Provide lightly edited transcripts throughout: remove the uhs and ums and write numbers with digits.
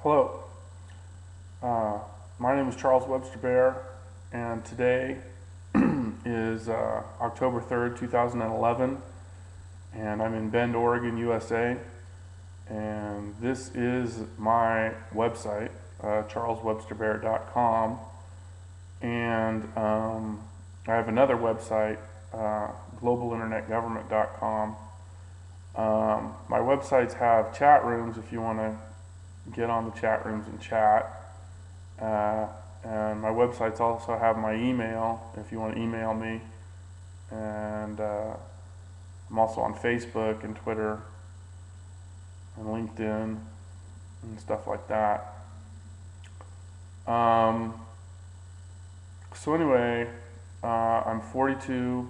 Hello, uh, my name is Charles Webster Baer, and today is October 3rd, 2011, and I'm in Bend, Oregon, USA, and this is my website, charleswebsterbaer.com, and I have another website, globalinternetgovernment.com. My websites have chat rooms if you want to get on the chat rooms and chat. And my websites also have my email if you want to email me. And I'm also on Facebook and Twitter and LinkedIn and stuff like that. So anyway, I'm 42.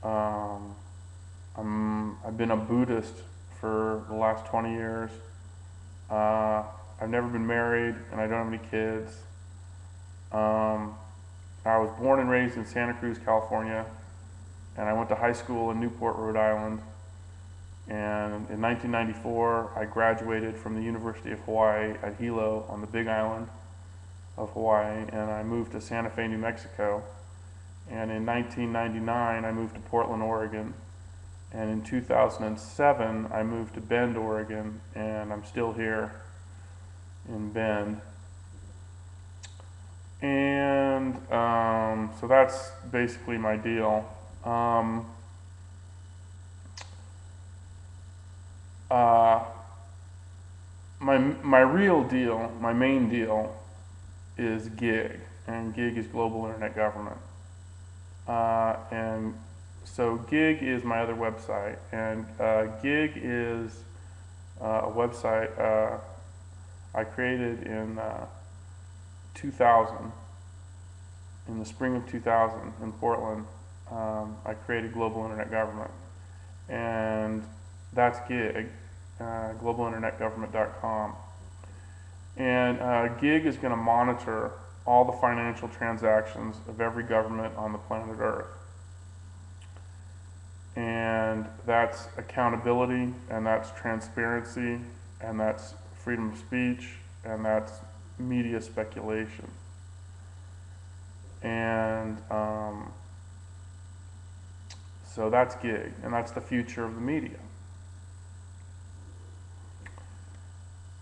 I've been a Buddhist for the last 20 years. I've never been married, and I don't have any kids. I was born and raised in Santa Cruz, California, and I went to high school in Newport, Rhode Island. And in 1994, I graduated from the University of Hawaii at Hilo on the Big Island of Hawaii, and I moved to Santa Fe, New Mexico. And in 1999, I moved to Portland, Oregon. And in 2007, I moved to Bend, Oregon, and I'm still here in Bend. And so that's basically my deal. My real deal, my main deal, is GIG, and GIG is Global Internet Government. And so GIG is my other website, and GIG is a website I created in 2000, in the spring of 2000 in Portland. I created Global Internet Government, and that's GIG, globalinternetgovernment.com. And GIG is going to monitor all the financial transactions of every government on the planet Earth. And that's accountability, and that's transparency, and that's freedom of speech, and that's media speculation. And so that's GIG, and that's the future of the media.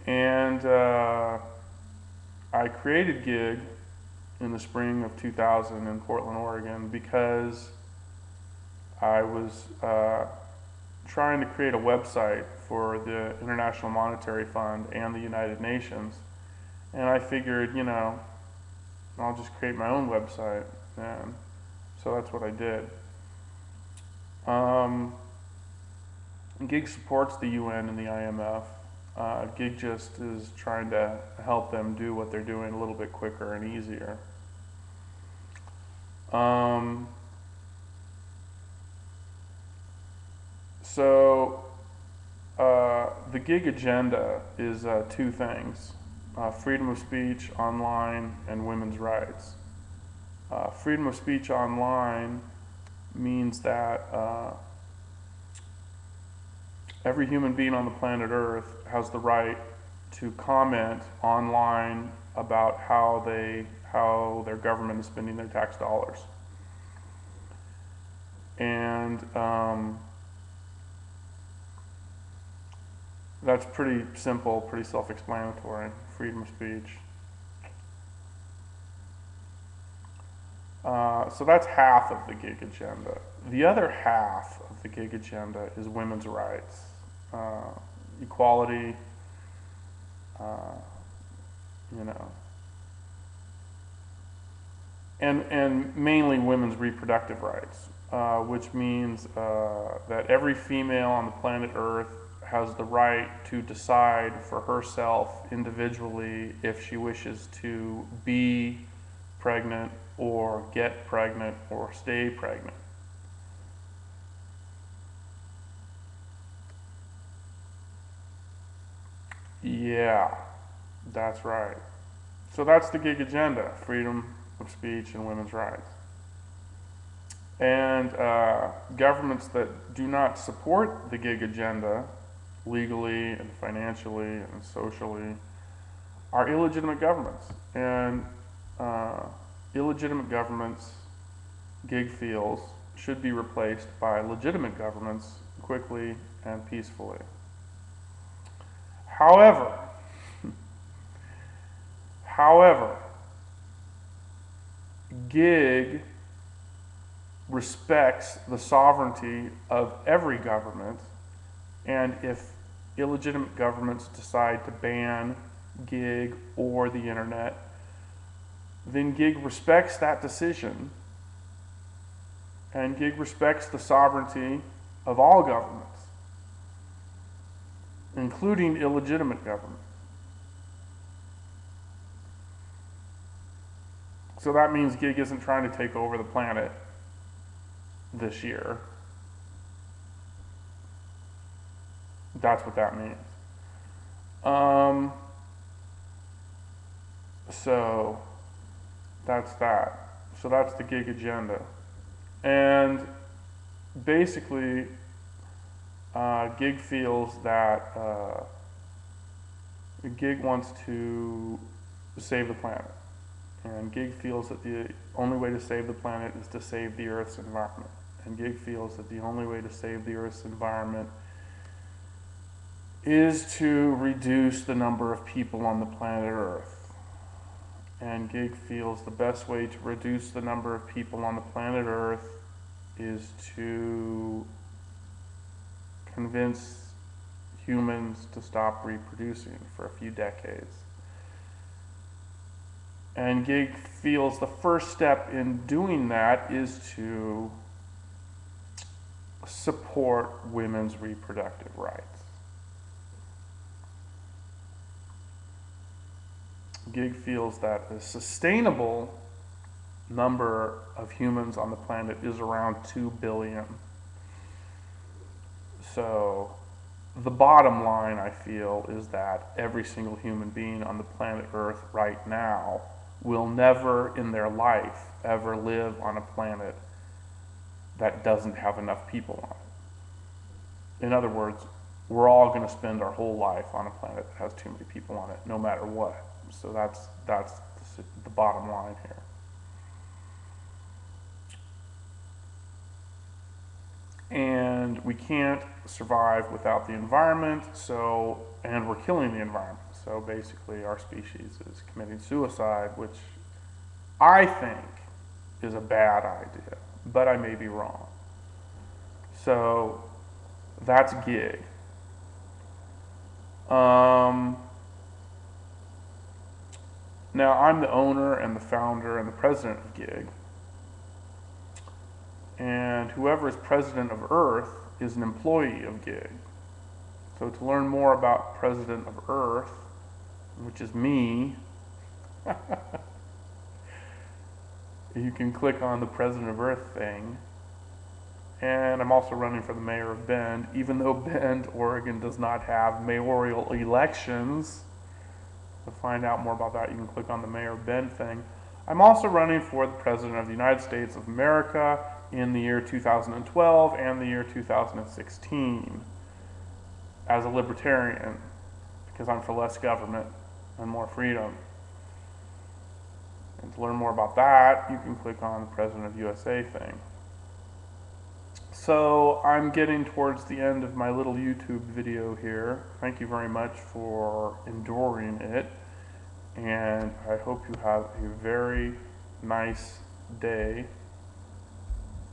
And I created GIG in the spring of 2000 in Portland, Oregon, because I was trying to create a website for the International Monetary Fund and the United Nations. And I figured, I'll just create my own website. And so that's what I did. GIG supports the UN and the IMF. GIG just is trying to help them do what they're doing a little bit quicker and easier. So the GIG agenda is two things: freedom of speech online and women's rights. Freedom of speech online means that every human being on the planet Earth has the right to comment online about how their government is spending their tax dollars. And that's pretty simple, pretty self-explanatory, freedom of speech. So that's half of the GIG agenda. The other half of the GIG agenda is women's rights, equality, and mainly women's reproductive rights, which means that every female on the planet Earth has the right to decide for herself individually if she wishes to be pregnant or get pregnant or stay pregnant. Yeah, that's right. So that's the GIG agenda: freedom of speech and women's rights. And governments that do not support the GIG agenda legally and financially and socially, are illegitimate governments. And illegitimate governments, gig feels, should be replaced by legitimate governments quickly and peacefully. However, gig respects the sovereignty of every government, and if illegitimate governments decide to ban gig or the internet, then gig respects that decision, and gig respects the sovereignty of all governments, including illegitimate governments. So that means gig isn't trying to take over the planet this year. That's what that means. So that's that. So that's the gig agenda. And basically, gig feels that gig wants to save the planet. And gig feels that the only way to save the planet is to save the Earth's environment. And gig feels that the only way to save the Earth's environment is to reduce the number of people on the planet Earth. And gig feels the best way to reduce the number of people on the planet Earth is to convince humans to stop reproducing for a few decades. And gig feels the first step in doing that is to support women's reproductive rights. Gig feels that the sustainable number of humans on the planet is around 2 billion. So the bottom line, I feel, is that every single human being on the planet Earth right now will never in their life ever live on a planet that doesn't have enough people on it. In other words, we're all going to spend our whole life on a planet that has too many people on it, no matter what. So that's the bottom line here. And we can't survive without the environment, and we're killing the environment. So basically our species is committing suicide, which I think is a bad idea, but I may be wrong. So that's gig. Now I'm the owner and the founder and the president of gig. And whoever is president of Earth is an employee of gig. So to learn more about president of Earth, which is me, you can click on the president of Earth thing. And I'm also running for the mayor of Bend, even though Bend, Oregon does not have mayoral elections. To find out more about that, you can click on the mayor of Bend thing. I'm also running for the president of the United States of America in the year 2012 and the year 2016 as a libertarian, because I'm for less government and more freedom. And to learn more about that, you can click on the President of USA thing. So I'm getting towards the end of my little YouTube video here. Thank you very much for enduring it. And I hope you have a very nice day.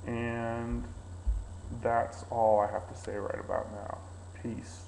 And that's all I have to say right about now. Peace.